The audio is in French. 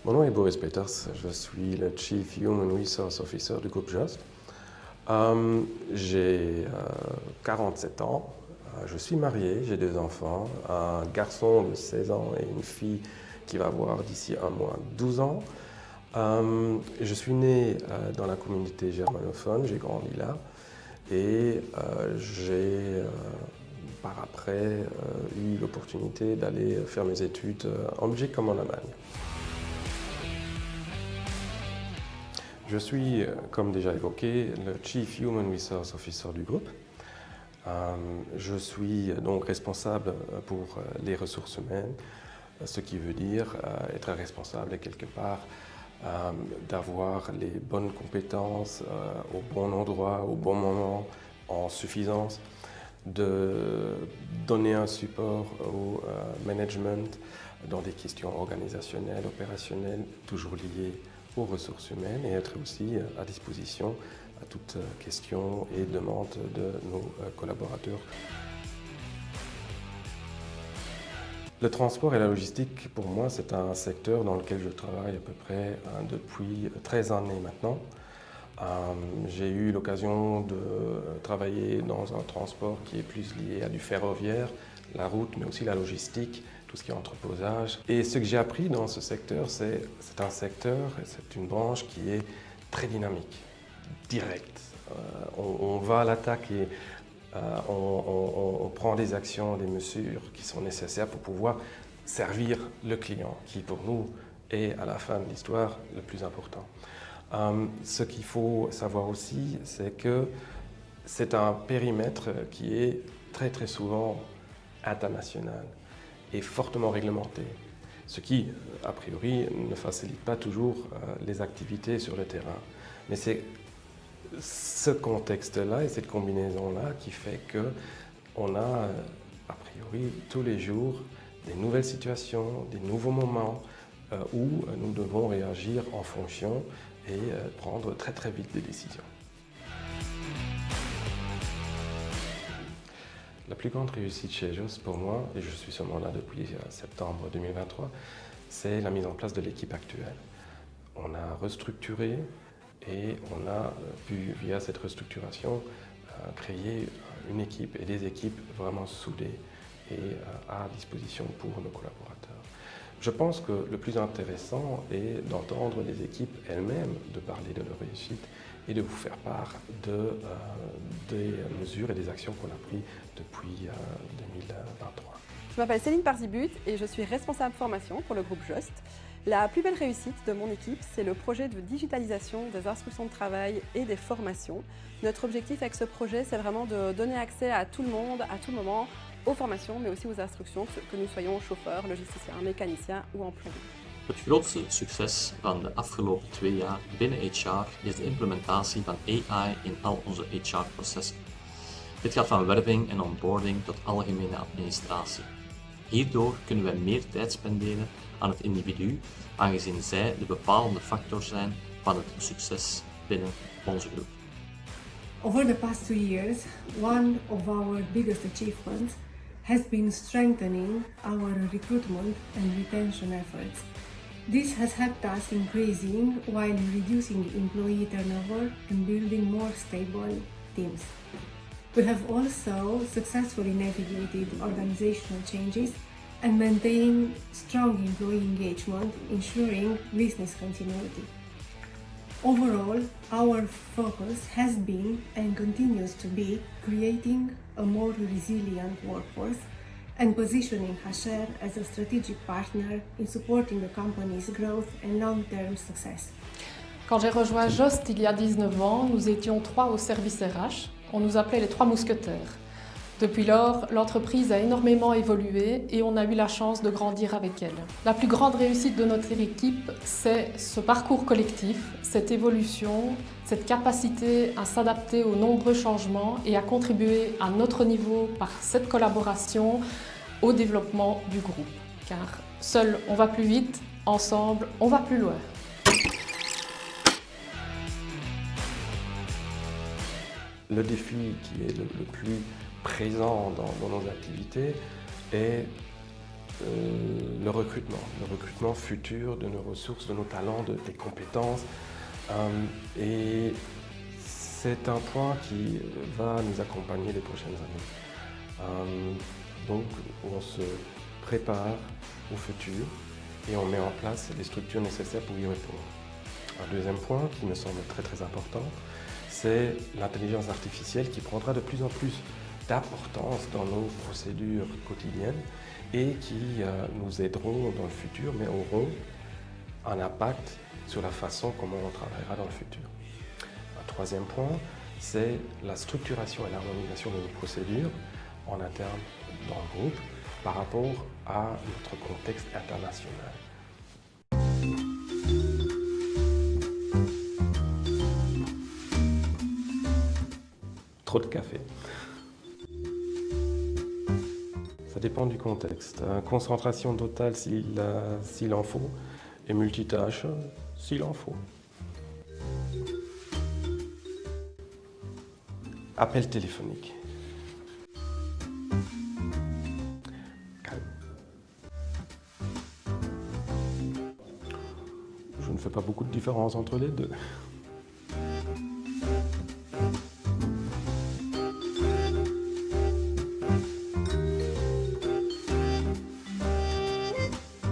Mon nom est Boris Peters, je suis le Chief Human Resource Officer du groupe Just. J'ai 47 ans, je suis marié, j'ai 2 enfants, un garçon de 16 ans et une fille qui va avoir d'ici un mois 12 ans. Je suis né dans la communauté germanophone, j'ai grandi là et j'ai par après eu l'opportunité d'aller faire mes études en Belgique comme en Allemagne. Je suis, comme déjà évoqué, le Chief Human Resource Officer du groupe. Je suis donc responsable pour les ressources humaines, ce qui veut dire être responsable quelque part d'avoir les bonnes compétences au bon endroit, au bon moment, en suffisance, de donner un support au management dans des questions organisationnelles, opérationnelles, toujours liées aux ressources humaines et être aussi à disposition à toute question et demande de nos collaborateurs. Le transport et la logistique, pour moi, c'est un secteur dans lequel je travaille à peu près depuis 13 années maintenant. J'ai eu l'occasion de travailler dans un transport qui est plus lié à du ferroviaire, la route, mais aussi la logistique, tout ce qui est entreposage. Et ce que j'ai appris dans ce secteur, c'est un secteur, c'est une branche qui est très dynamique, directe. On va à l'attaque et on prend des actions, des mesures qui sont nécessaires pour pouvoir servir le client, qui pour nous est à la fin de l'histoire le plus important. Ce qu'il faut savoir aussi, c'est que c'est un périmètre qui est très très souvent international et fortement réglementé, ce qui, a priori, ne facilite pas toujours les activités sur le terrain. Mais c'est ce contexte-là et cette combinaison-là qui fait qu'on a, a priori, tous les jours des nouvelles situations, des nouveaux moments où nous devons réagir en fonction et prendre très très vite des décisions. La plus grande réussite chez Just pour moi, et je suis seulement là depuis septembre 2023, c'est la mise en place de l'équipe actuelle. On a restructuré et on a pu, via cette restructuration, créer une équipe et des équipes vraiment soudées et à disposition pour nos collaborateurs. Je pense que le plus intéressant est d'entendre les équipes elles-mêmes de parler de leur réussite et de vous faire part des mesures et des actions qu'on a prises depuis 2023. Je m'appelle Céline Parzibut et je suis responsable formation pour le groupe Just. La plus belle réussite de mon équipe, c'est le projet de digitalisation des instructions de travail et des formations. Notre objectif avec ce projet, c'est vraiment de donner accès à tout le monde, à tout moment, aux formations, mais aussi aux instructions, que nous soyons chauffeurs, logisticiens, mécaniciens ou employés. Het grootste succes van de afgelopen 2 jaar binnen HR is de implementatie van AI in al onze HR-processen. Dit gaat van werving en onboarding tot algemene administratie. Hierdoor kunnen wij meer tijd spenderen aan het individu, aangezien zij de bepalende factor zijn van het succes binnen onze groep. Over the past 2 years, one of our biggest achievements has been strengthening our recruitment and retention efforts. This has helped us increasing while reducing employee turnover and building more stable teams. We have also successfully navigated organizational changes and maintained strong employee engagement, ensuring business continuity. Overall, our focus has been and continues to be creating a more resilient workforce and positioning HR as a strategic partner in supporting the company's growth and long-term success. Quand j'ai rejoint Just il y a 19 ans, nous étions 3 au service RH. On nous appelait les 3 mousquetaires. Depuis lors, l'entreprise a énormément évolué et on a eu la chance de grandir avec elle. La plus grande réussite de notre équipe, c'est ce parcours collectif, cette évolution, cette capacité à s'adapter aux nombreux changements et à contribuer à notre niveau par cette collaboration au développement du groupe. Car seul on va plus vite, ensemble on va plus loin. Le défi qui est le plus présent dans nos activités est le recrutement futur de nos ressources, de nos talents, des compétences. Et c'est un point qui va nous accompagner les prochaines années. Donc on se prépare au futur et on met en place les structures nécessaires pour y répondre. Un deuxième point qui me semble très très important, c'est l'intelligence artificielle qui prendra de plus en plus d'importance dans nos procédures quotidiennes et qui nous aideront dans le futur, mais auront un impact sur la façon comment on travaillera dans le futur. Un troisième point, c'est la structuration et l'harmonisation de nos procédures en interne dans le groupe par rapport à notre contexte international. Trop de café. Ça dépend du contexte. Concentration totale s'il en faut, et multitâche s'il en faut. Appel téléphonique. Calme. Je ne fais pas beaucoup de différence entre les deux.